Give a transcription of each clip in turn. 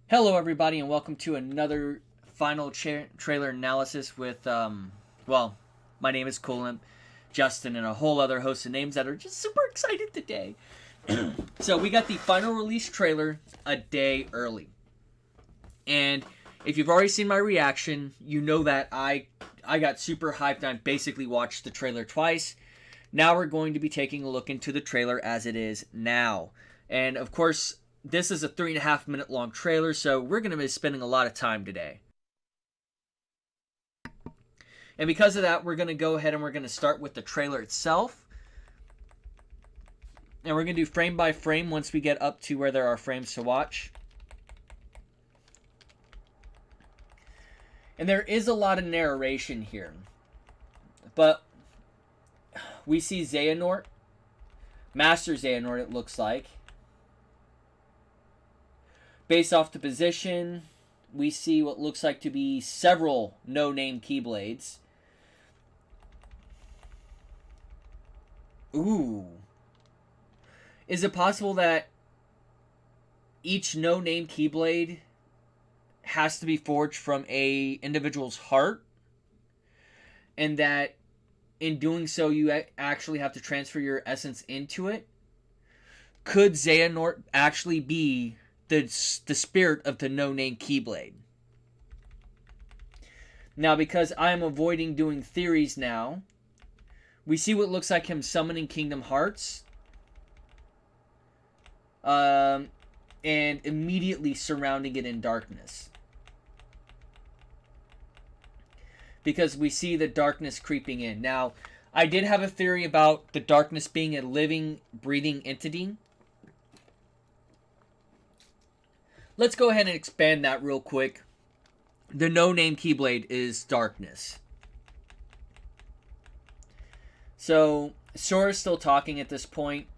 Hello, everybody, and welcome to another final trailer analysis with, well, my name is KewlImp, Justin, and a whole other host of names that are just super excited today. So we got the final release trailer a day early. And if you've already seen my reaction, you know that I got super hyped and I basically watched the trailer twice. Now we're going to be taking a look into the trailer as it is now. And of course, this is a 3.5 minute long trailer, so we're going to be spending a lot of time today. And because of that, we're going to go ahead and we're going to start with the trailer itself. And we're going to do frame by frame once we get up to where there are frames to watch. And there is a lot of narration here. But we see Xehanort, Master Xehanort it looks like. Based off the position, we see what looks like to be several no-name Keyblades. Ooh. Is it possible that each no-name Keyblade has to be forged from a individual's heart? And that in doing so, you actually have to transfer your essence into it? Could Xehanort actually be the spirit of the no-name Keyblade? Now, because I am avoiding doing theories now, we see what looks like him summoning Kingdom Hearts. And immediately surrounding it in darkness. Because we see the darkness creeping in. Now, I did have a theory about the darkness being a living, breathing entity. Let's go ahead and expand that real quick. The no-name Keyblade is darkness. So, Sora's still talking at this point.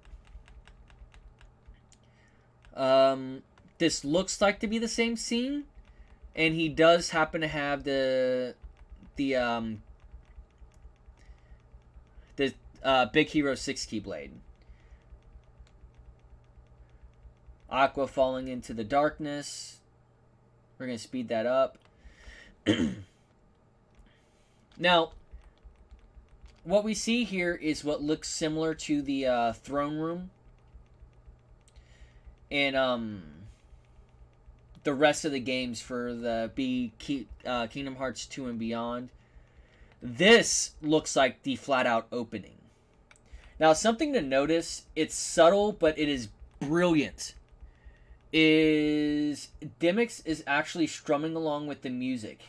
This looks like to be the same scene. And he does happen to have the Big Hero 6 Keyblade. Aqua falling into the darkness. We're going to speed that up. Now, what we see here is what looks similar to the throne room in the rest of the games for the Kingdom Hearts 2 and beyond. This looks like the flat-out opening. Now, something to notice, it's subtle, but it is brilliant. Is Dimix is actually strumming along with the music.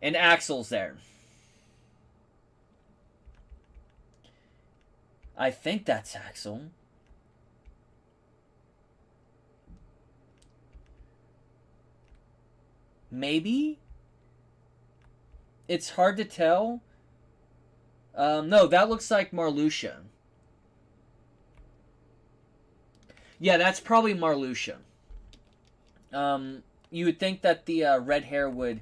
And Axel's there. I think that's Axel. Maybe? It's hard to tell. No, that looks like Marluxia. Yeah, that's probably Marluxia. You would think that the red hair would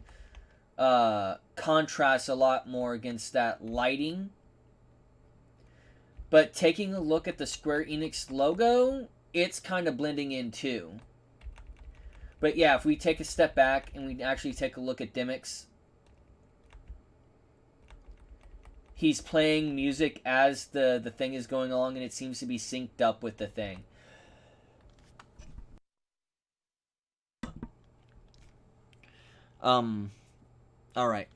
contrast a lot more against that lighting. But taking a look at the Square Enix logo, it's kind of blending in too. But yeah, if we take a step back and we actually take a look at Dimix, he's playing music as the thing is going along, and it seems to be synced up with the thing. All right.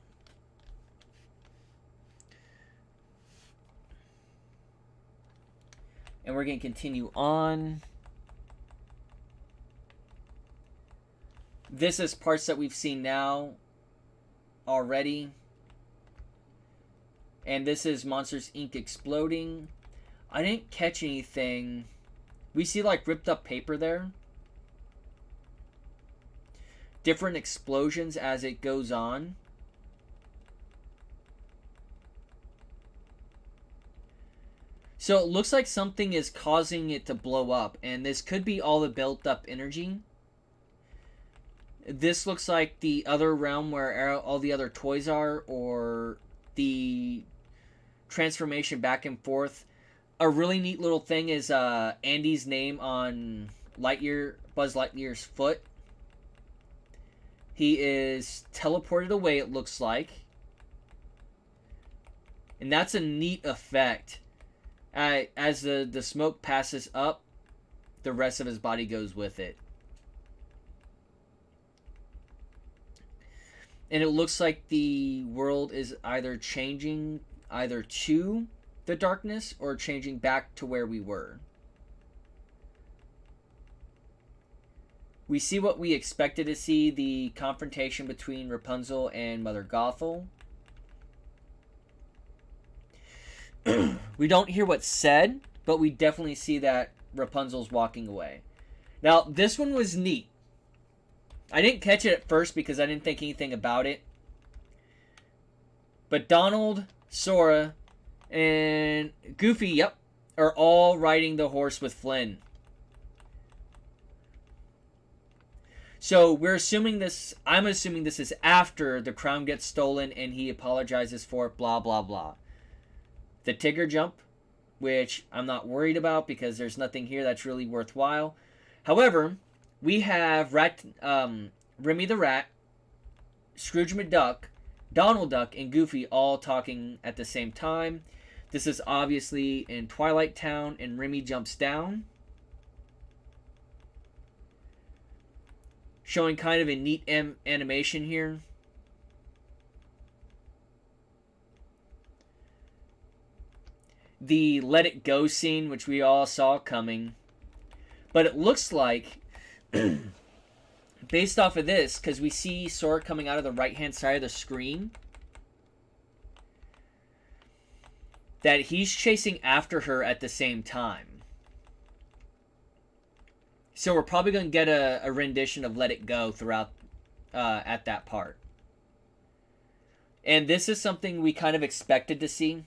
And we're going to continue on. This is parts that we've seen now already. And this is Monsters, Inc. exploding. I didn't catch anything. We see like ripped up paper there. Different explosions as it goes on. So it looks like something is causing it to blow up. And this could be all the built up energy. This looks like the other realm where all the other toys are. Or the transformation back and forth. A really neat little thing is Andy's name on Buzz Lightyear's foot. He is teleported away, it looks like. And that's a neat effect. As the smoke passes up, the rest of his body goes with it. And it looks like the world is either changing either to the darkness or changing back to where we were. We see what we expected to see, the confrontation between Rapunzel and Mother Gothel. We don't hear what's said, but we definitely see that Rapunzel's walking away. Now, this one was neat. I didn't catch it at first because I didn't think anything about it. But Donald, Sora, and Goofy, yep, are all riding the horse with Flynn. So we're assuming this, I'm assuming this is after the crown gets stolen and he apologizes for it, blah, blah, blah. The Tigger jump, which I'm not worried about because there's nothing here that's really worthwhile. However, we have Remy the Rat, Scrooge McDuck, Donald Duck, and Goofy all talking at the same time. This is obviously in Twilight Town, and Remy jumps down, showing kind of a neat animation here. The Let It Go scene, which we all saw coming. But it looks like, based off of this, because we see Sora coming out of the right-hand side of the screen, that he's chasing after her at the same time. So we're probably going to get a rendition of Let It Go throughout at that part. And this is something we kind of expected to see.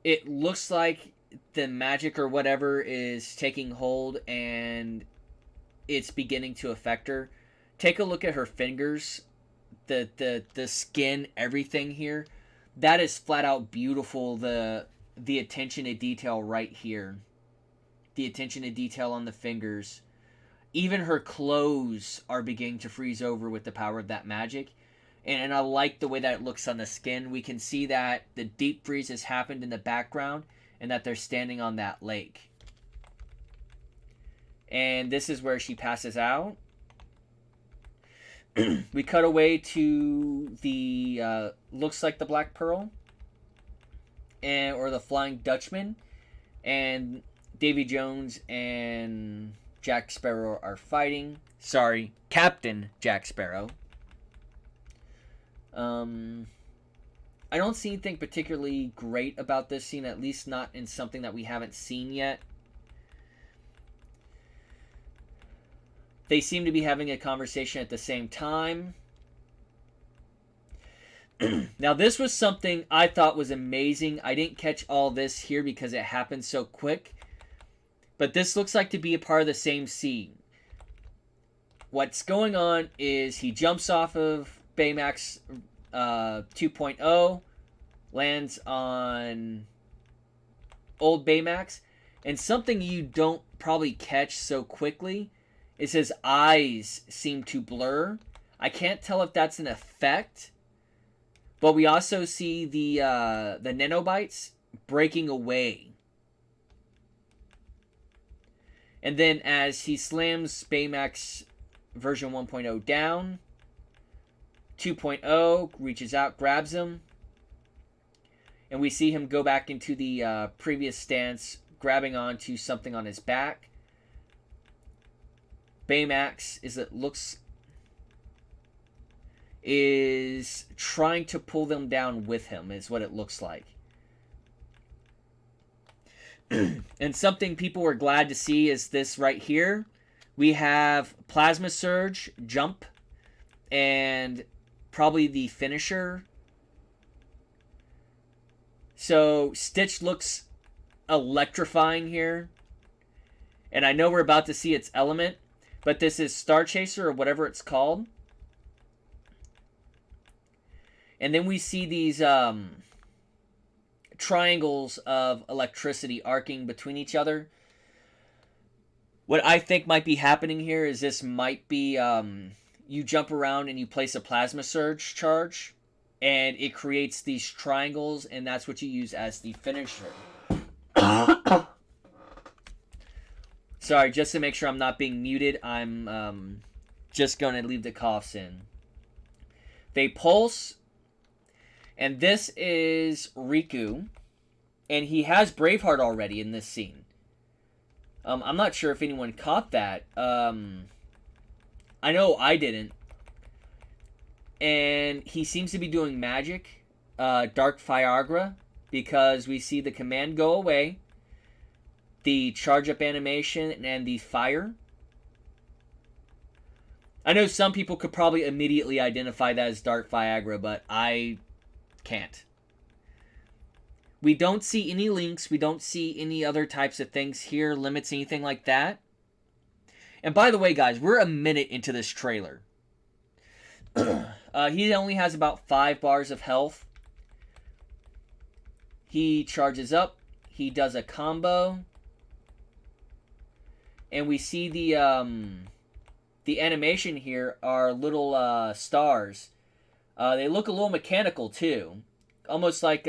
It looks like the magic or whatever is taking hold and it's beginning to affect her. Take a look at her fingers, the skin, everything here. That is flat out beautiful. The attention to detail right here. The attention to detail on the fingers. Even her clothes are beginning to freeze over with the power of that magic. And I like the way that it looks on the skin. We can see that the deep freeze has happened in the background and that they're standing on that lake. And this is where she passes out. We cut away to the, looks like the Black Pearl. Or the Flying Dutchman. And Davy Jones and Jack Sparrow are fighting. Sorry, Captain Jack Sparrow. I don't see anything particularly great about this scene, at least not in something that we haven't seen yet. They seem to be having a conversation at the same time. Now, this was something I thought was amazing. I didn't catch all this here because it happened so quick. But this looks like to be a part of the same scene. What's going on is he jumps off of Baymax 2.0, lands on old Baymax, and something you don't probably catch so quickly is his eyes seem to blur. I can't tell if that's an effect, but we also see the nanobites breaking away. And then as he slams Baymax version 1.0 down, 2.0 reaches out, grabs him, and we see him go back into the previous stance, grabbing onto something on his back. Baymax is trying to pull them down with him, is what it looks like. And something people were glad to see is this right here. We have Plasma Surge, Jump, and probably the finisher. So Stitch looks electrifying here. And I know we're about to see its element, but this is Star Chaser or whatever it's called. And then we see these triangles of electricity arcing between each other. What I think might be happening here is this might be you jump around and you place a plasma surge charge, and it creates these triangles, and that's what you use as the finisher. Sorry, just to make sure I'm not being muted, I'm just going to leave the coughs in. They pulse, and this is Riku, and he has Braveheart already in this scene. I'm not sure if anyone caught that. I know I didn't. And he seems to be doing magic, Dark Viagra, because we see the command go away, the charge up animation, and the fire. I know some people could probably immediately identify that as Dark Viagra, but I can't. We don't see any links. We don't see any other types of things here, limits, anything like that. And by the way, guys, we're a minute into this trailer. He only has about 5 bars of health. He charges up. He does a combo. And we see the animation here are little stars. They look a little mechanical too. Almost like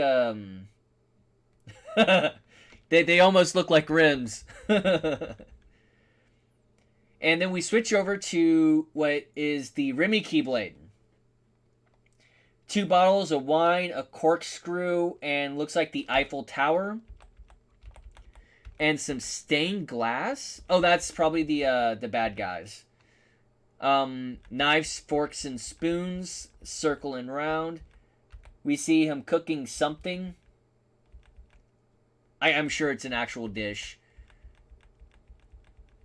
they almost look like rims. And then we switch over to what is the Remy Keyblade. 2 bottles of wine, a corkscrew, and looks like the Eiffel Tower. And some stained glass. Oh, that's probably the bad guys. Knives, forks, and spoons, circle and round. We see him cooking something. I'm sure it's an actual dish.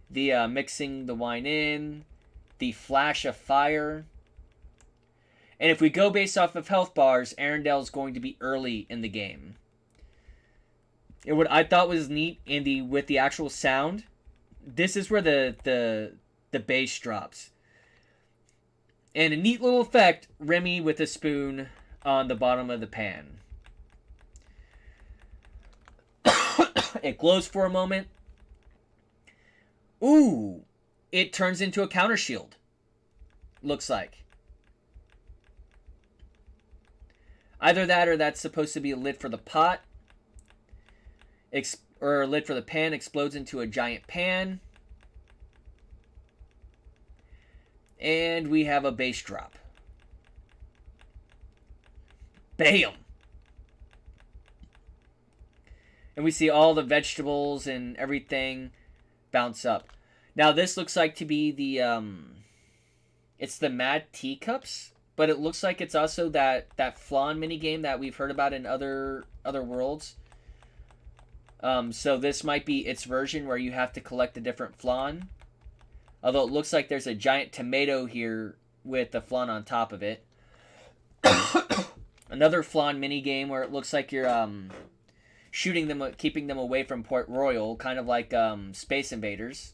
The mixing the wine in. The flash of fire. And if we go based off of health bars, Arundel's going to be early in the game. And what I thought was neat with the actual sound, this is where the bass drops. And a neat little effect, Remy with a spoon on the bottom of the pan. It glows for a moment. Ooh, it turns into a counter shield. Looks like. Either that or that's supposed to be a lid for the pot. Or a lid for the pan explodes into a giant pan. And we have a bass drop. Bam! And we see all the vegetables and everything bounce up. Now this looks like to be the it's the Mad Teacups, but it looks like it's also that flan minigame that we've heard about in other worlds. So this might be its version where you have to collect a different flan. Although it looks like there's a giant tomato here with the flan on top of it. Another flan minigame where it looks like you're shooting them, keeping them away from Port Royal, kind of like Space Invaders.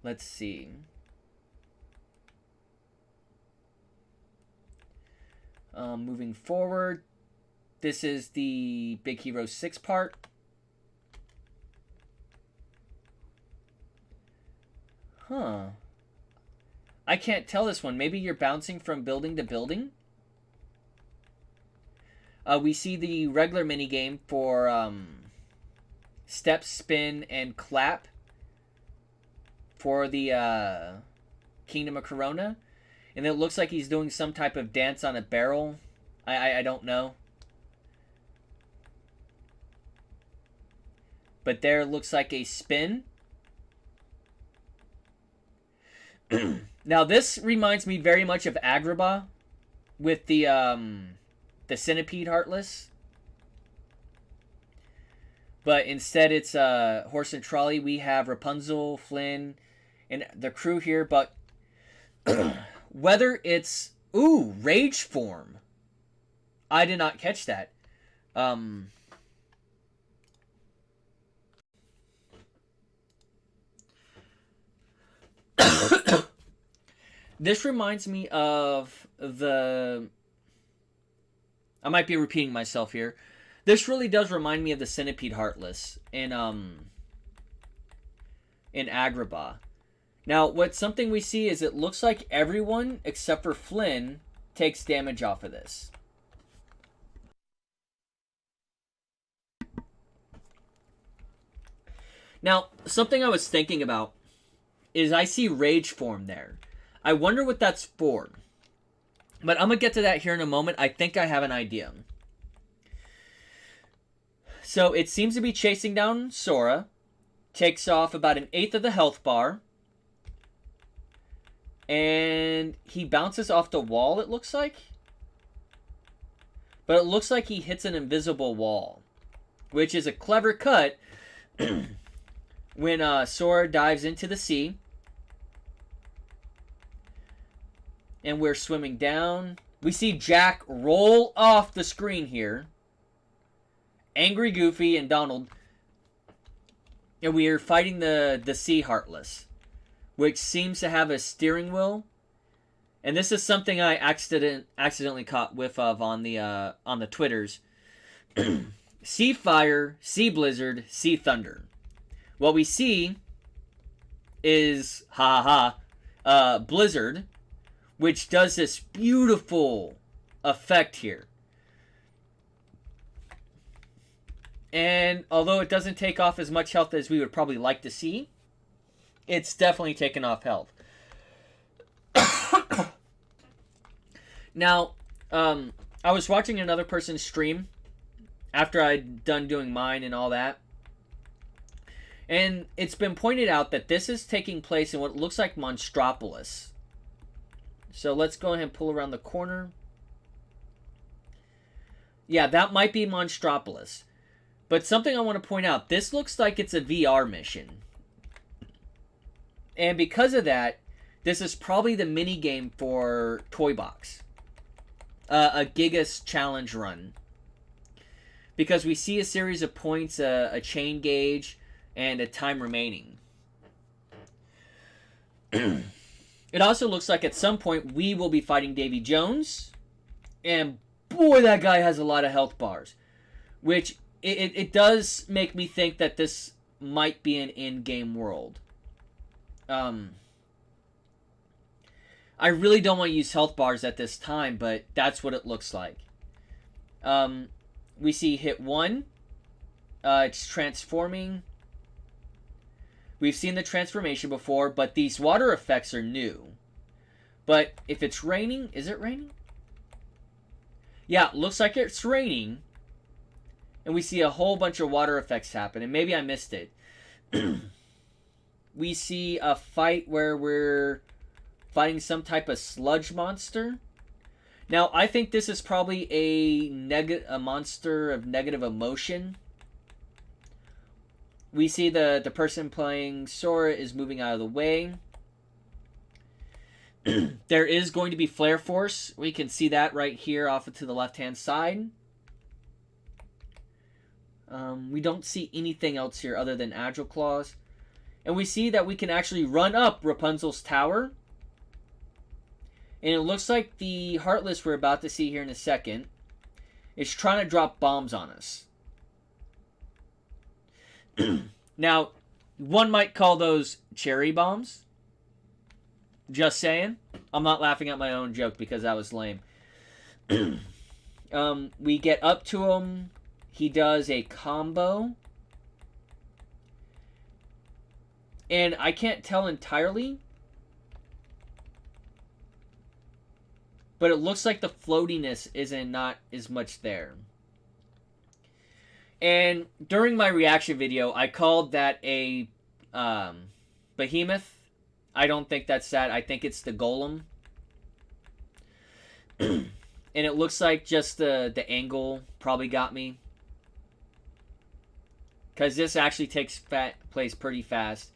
Let's see. Moving forward, this is the Big Hero 6 part. Huh. I can't tell this one. Maybe you're bouncing from building to building? We see the regular minigame for step, spin, and clap for the Kingdom of Corona. And it looks like he's doing some type of dance on a barrel. I don't know. But there looks like a spin. Now this reminds me very much of Agrabah with the Centipede Heartless. But instead it's Horse and Trolley. We have Rapunzel, Flynn, and the crew here. But whether it's... Ooh, Rage Form. I did not catch that. This reminds me of the... I might be repeating myself here. This really does remind me of the Centipede Heartless in in Agrabah. Now, something we see is it looks like everyone except for Flynn takes damage off of this. Now, something I was thinking about is I see Rage Form there. I wonder what that's for. But I'm going to get to that here in a moment. I think I have an idea. So it seems to be chasing down Sora. Takes off about 1/8 of the health bar. And he bounces off the wall, it looks like. But it looks like he hits an invisible wall. Which is a clever cut when Sora dives into the sea. And we're swimming down. We see Jack roll off the screen here. Angry Goofy and Donald. And we are fighting the Sea Heartless, which seems to have a steering wheel. And this is something I accidentally caught whiff of on the Twitters. Sea Fire, Sea Blizzard, Sea Thunder. What we see is Blizzard, which does this beautiful effect here. And although it doesn't take off as much health as we would probably like to see, it's definitely taken off health. Now, I was watching another person's stream after I'd done doing mine and all that. And it's been pointed out that this is taking place in what looks like Monstropolis. So let's go ahead and pull around the corner. Yeah, that might be Monstropolis. But something I want to point out, this looks like it's a VR mission. And because of that, this is probably the mini game for Toy Box. A Gigas challenge run. Because we see a series of points, a chain gauge, and a time remaining. It also looks like at some point we will be fighting Davy Jones. And boy, that guy has a lot of health bars. Which, it does make me think that this might be an in-game world. I really don't want to use health bars at this time, but that's what it looks like. We see hit 1. It's transforming. We've seen the transformation before, but these water effects are new. But if it's raining, is it raining? Yeah, it looks like it's raining. And we see a whole bunch of water effects happen, and maybe I missed it. We see a fight where we're fighting some type of sludge monster. Now, I think this is probably a monster of negative emotion. We see the person playing Sora is moving out of the way. There is going to be Flare Force. We can see that right here off to the left-hand side. We don't see anything else here other than Agile Claws. And we see that we can actually run up Rapunzel's tower. And it looks like the Heartless we're about to see here in a second is trying to drop bombs on us. Now, one might call those cherry bombs. Just saying. I'm not laughing at my own joke because that was lame. We get up to him. He does a combo. And I can't tell entirely. But it looks like the floatiness isn't not as much there. And during my reaction video, I called that a behemoth. I don't think that's that. I think it's the golem. And it looks like just the angle probably got me. Because this actually takes place pretty fast.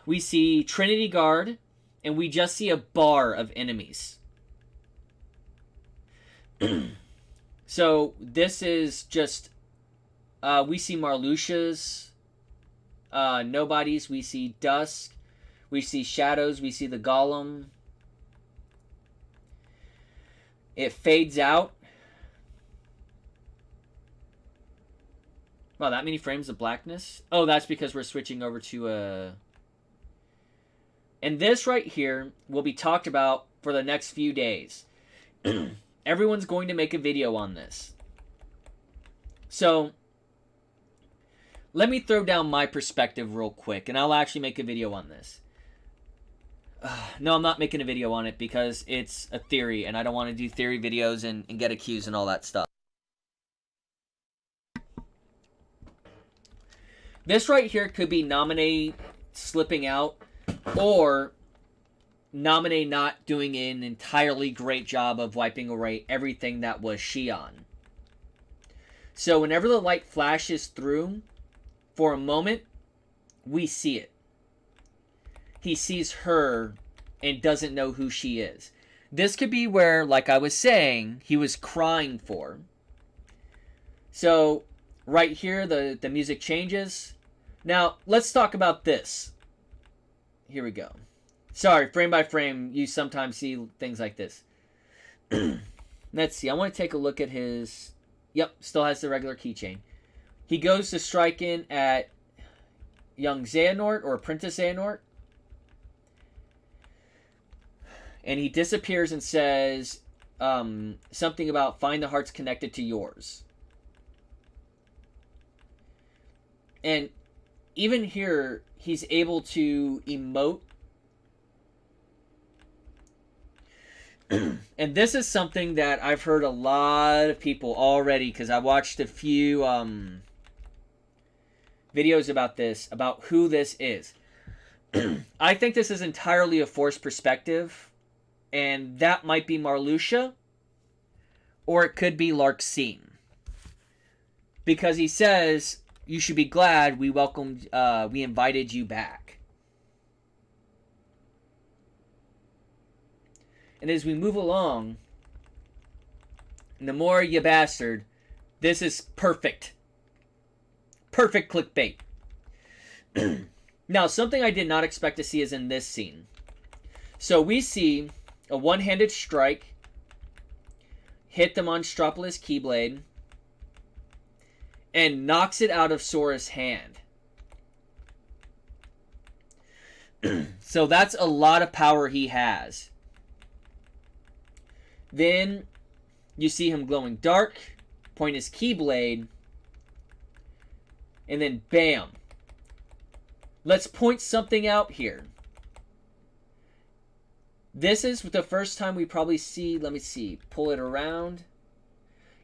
We see Trinity Guard. And we just see a bar of enemies. So this is just... we see Marluxia's. Nobodies. We see Dusk. We see Shadows. We see the Golem. It fades out. Wow, that many frames of blackness? Oh, that's because we're switching over to a... And this right here will be talked about for the next few days. Everyone's going to make a video on this. So, let me throw down my perspective real quick, and I'll actually make a video on this. No, I'm not making a video on it because it's a theory, and I don't want to do theory videos and get accused and all that stuff. This right here could be Nominee slipping out, or Nominee not doing an entirely great job of wiping away everything that was Xion. So whenever the light flashes through, for a moment, we see it. He sees her and doesn't know who she is. This could be where, like I was saying, he was crying for. So right here, the music changes. Now, let's talk about this. Here we go. Sorry, frame by frame, you sometimes see things like this. Let's see, I want to take a look at his... Yep, still has the regular keychain. He goes to strike in at young Xehanort, or Princess Xehanort. And he disappears and says something about find the hearts connected to yours. And even here, he's able to emote. And this is something that I've heard a lot of people already, because I watched a few videos about this, about who this is. I think this is entirely a forced perspective, and that might be Marluxia, or it could be Larxene. Because he says, you should be glad we invited you back. And as we move along, Namora, you bastard, this is perfect. Perfect clickbait. Now, something I did not expect to see is in this scene. So we see a one-handed strike hit the Monstropolis Keyblade and knocks it out of Sora's hand. So that's a lot of power he has. Then you see him glowing dark, point his Keyblade, and then bam. Let's point something out here. This is the first time we probably see, let me see, pull it around.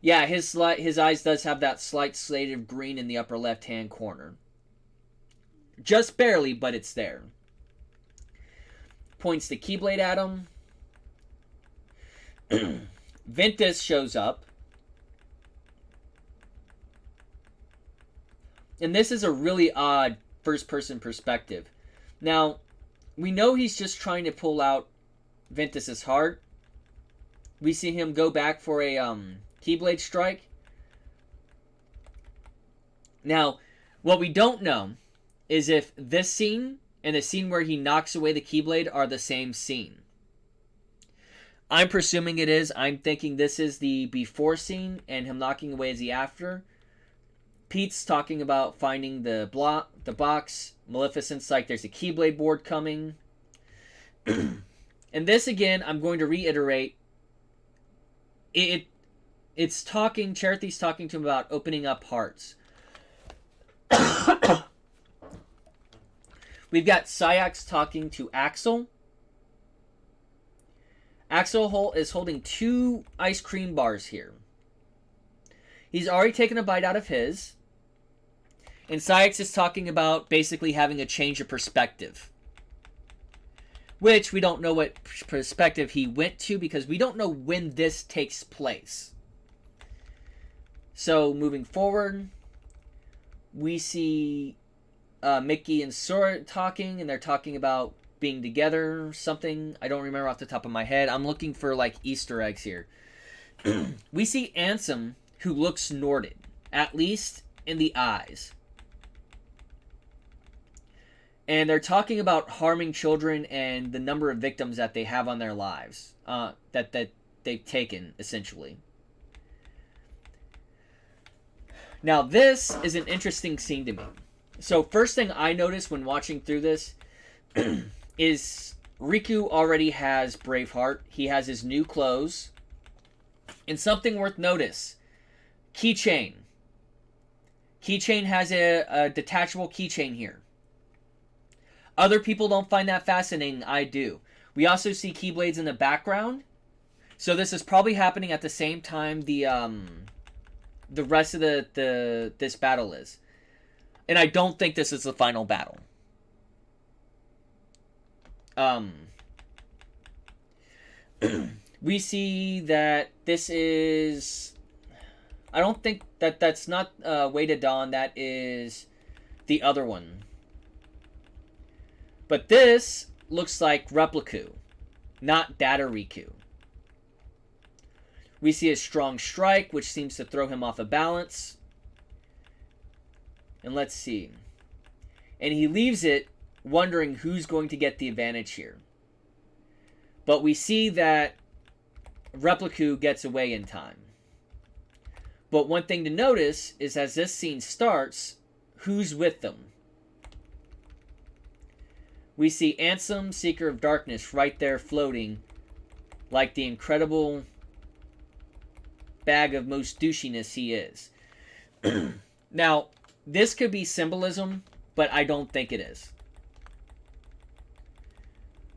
Yeah, his eyes does have that slight shade of green in the upper left-hand corner. Just barely, but it's there. Points the Keyblade at him. Ventus shows up. And this is a really odd first-person perspective. Now, we know he's just trying to pull out Ventus's heart. We see him go back for a Keyblade strike. Now, what we don't know is if this scene and the scene where he knocks away the Keyblade are the same scene. I'm presuming it is. I'm thinking this is the before scene and him knocking away is the after. Pete's talking about finding the box. Maleficent's like, there's a Keyblade board coming. And this again, I'm going to reiterate. It's talking, Charity's talking to him about opening up hearts. We've got Saïx talking to Axel. Axel is holding 2 ice cream bars here. He's already taken a bite out of his. And Saïx is talking about basically having a change of perspective. Which we don't know what perspective he went to because we don't know when this takes place. So moving forward, we see Mickey and Sora talking, and they're talking about being together or something. I don't remember off the top of my head. I'm looking for like Easter eggs here. We see Ansem, who looks snorted, at least in the eyes. And they're talking about harming children and the number of victims that they have on their lives, that they've taken, essentially. Now, this is an interesting scene to me. So, first thing I noticed when watching through this is Riku already has Braveheart. He has his new clothes. And something worth notice. Keychain. Keychain has a detachable keychain here. Other people don't find that fascinating. I do. We also see Keyblades in the background. So this is probably happening at the same time the rest of this battle is. And I don't think this is the final battle. We see that this is... I don't think that's not Way to Dawn. That is the other one. But this looks like Repliku, not Data Riku. We see a strong strike, which seems to throw him off of balance. And let's see. And he leaves it wondering who's going to get the advantage here. But we see that Repliku gets away in time. But one thing to notice is as this scene starts, who's with them? We see Ansem, Seeker of Darkness, right there floating like the incredible bag of most douchiness he is. Now, this could be symbolism, but I don't think it is.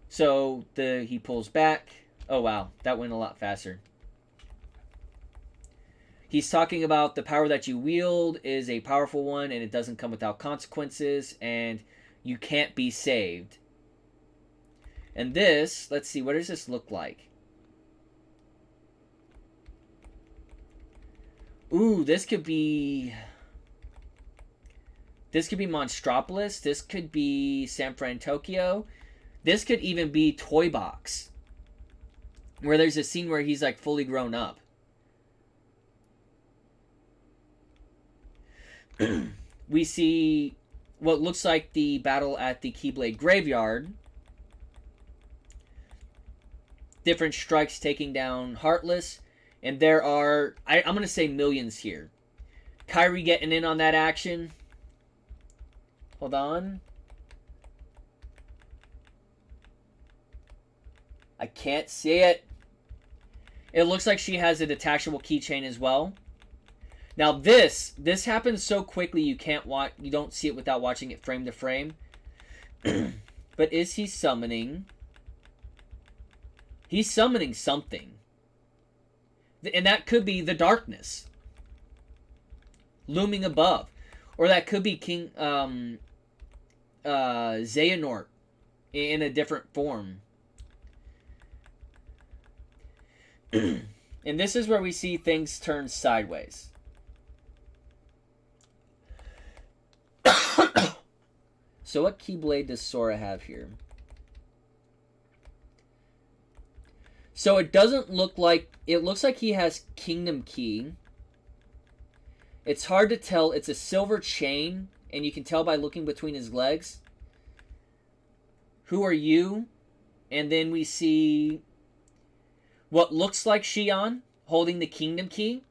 So, he pulls back. Oh, wow. That went a lot faster. He's talking about the power that you wield is a powerful one, and it doesn't come without consequences, and you can't be saved. And this, let's see, what does this look like? Ooh, this could be Monstropolis. This could be San Fran, Tokyo. This could even be Toy Box, where there's a scene where he's like fully grown up. We see what looks like the battle at the Keyblade Graveyard. Different strikes taking down Heartless. And there are, I'm going to say millions here. Kyrie getting in on that action. Hold on. I can't see it. It looks like she has a detachable keychain as well. Now this happens so quickly you don't see it without watching it frame to frame. But is he summoning? He's summoning something. And that could be the darkness looming above. Or that could be King Xehanort in a different form. And this is where we see things turn sideways. So what Keyblade does Sora have here? So it doesn't look like... It looks like he has Kingdom Key. It's hard to tell. It's a silver chain. And you can tell by looking between his legs. Who are you? And then we see what looks like Xion holding the Kingdom Key.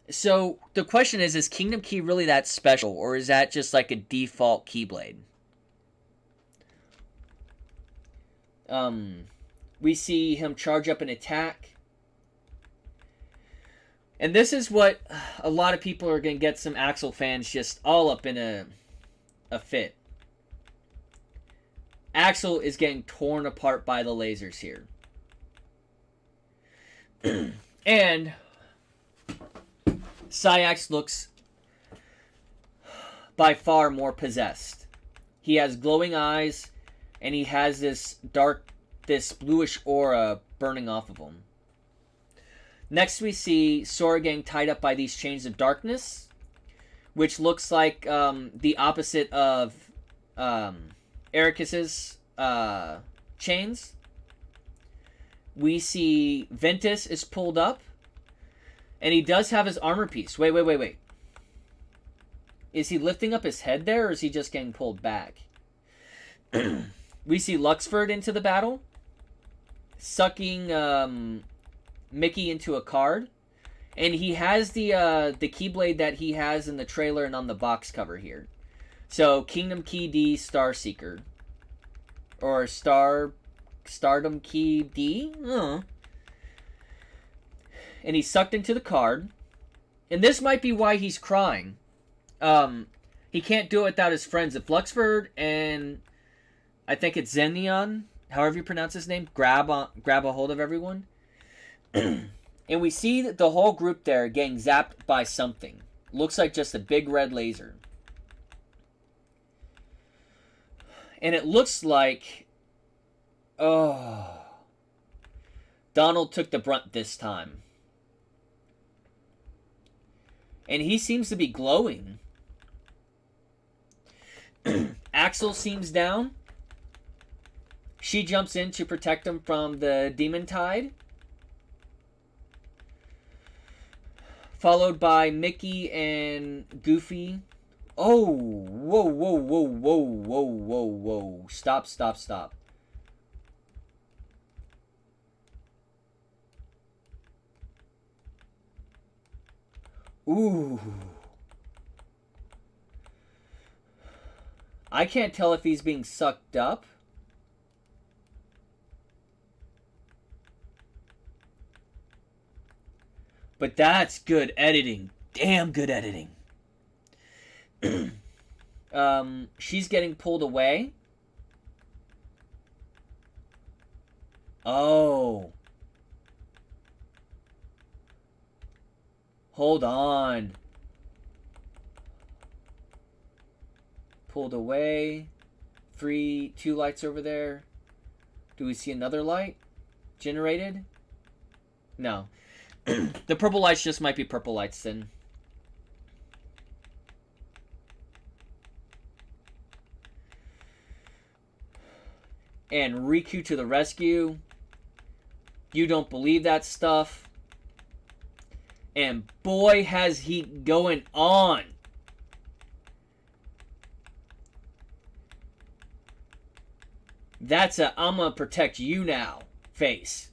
So the question is Kingdom Key really that special? Or is that just like a default Keyblade? We see him charge up an attack. And this is what a lot of people are going to get some Axel fans just all up in a fit. Axel is getting torn apart by the lasers here. And Sayax looks by far more possessed. He has glowing eyes, and he has this bluish aura burning off of him. Next we see Sora getting tied up by these chains of darkness, which looks like the opposite of Ericus's chains. We see Ventus is pulled up, and he does have his armor piece. Wait. Is he lifting up his head there, or is he just getting pulled back? We see Luxford into the battle, sucking Mickey into a card. And he has the Keyblade that he has in the trailer and on the box cover here. So Kingdom Key D Star Seeker. Or Stardom Key D? And he's sucked into the card. And this might be why he's crying. He can't do it without his friends at Fluxford and I think it's Zenion, however you pronounce his name, grab a hold of everyone. And we see the whole group there getting zapped by something. Looks like just a big red laser. And it looks like... Oh... Donald took the brunt this time. And he seems to be glowing. Axel seems down. She jumps in to protect him from the Demon Tide. Followed by Mickey and Goofy. Oh, whoa, whoa, whoa, whoa, whoa, whoa, whoa. Stop, stop, stop. Ooh. I can't tell if he's being sucked up. But that's good editing. Damn good editing. She's getting pulled away. Oh. Hold on. Pulled away. 2 lights over there. Do we see another light generated? No. The purple lights just might be purple lights then. And Riku to the rescue. You don't believe that stuff. And boy, has he going on. That's a I'm gonna protect you now face.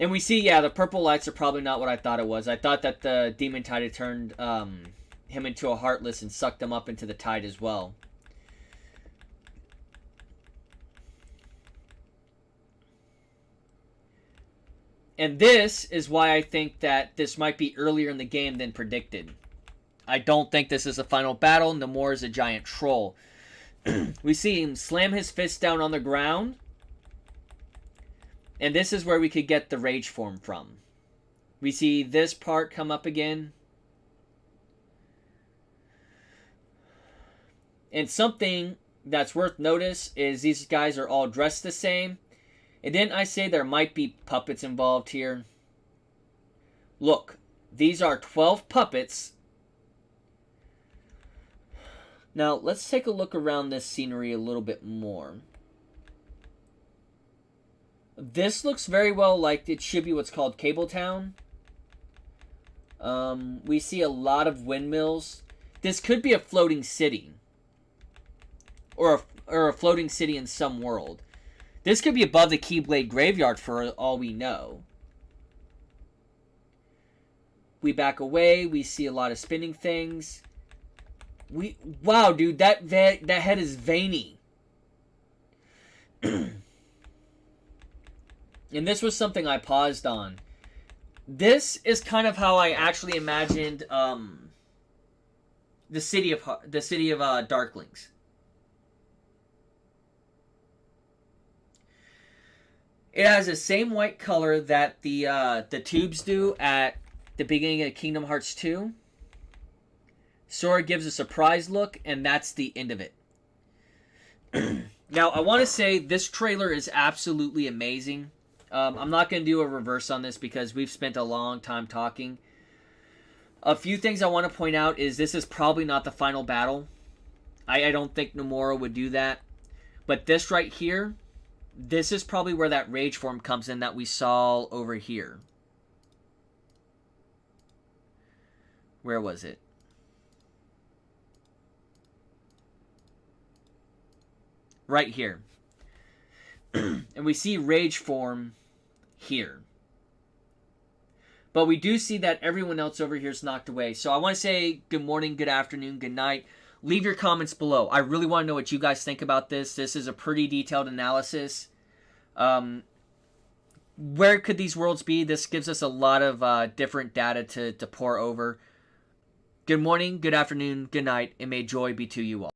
And we see, yeah, the purple lights are probably not what I thought it was. I thought that the Demon Tide had turned him into a Heartless and sucked him up into the tide as well. And this is why I think that this might be earlier in the game than predicted. I don't think this is the final battle. Namor is a giant troll. We see him slam his fist down on the ground. And this is where we could get the rage form from. We see this part come up again. And something that's worth notice is these guys are all dressed the same. And didn't I say there might be puppets involved here? Look, these are 12 puppets. Now, let's take a look around this scenery a little bit more. This looks very well like it should be what's called Cabletown. We see a lot of windmills. This could be a floating city. Or a floating city in some world. This could be above the Keyblade graveyard for all we know. We back away. We see a lot of spinning things. Wow, dude, that head is veiny. And this was something I paused on. This is kind of how I actually imagined the city of Darklings. It has the same white color that the tubes do at the beginning of Kingdom Hearts 2. Sora gives a surprise look, and that's the end of it. Now, I want to say this trailer is absolutely amazing. I'm not going to do a reverse on this because we've spent a long time talking. A few things I want to point out is this is probably not the final battle. I don't think Nomura would do that. But this right here, this is probably where that rage form comes in that we saw over here. Where was it? Right here. And we see rage form here. But we do see that everyone else over here is knocked away. So I want to say good morning, good afternoon, good night. Leave your comments below. I really want to know what you guys think about this. This is a pretty detailed analysis. Where could these worlds be? This gives us a lot of different data to pore over. Good morning, good afternoon, good night, and may joy be to you all.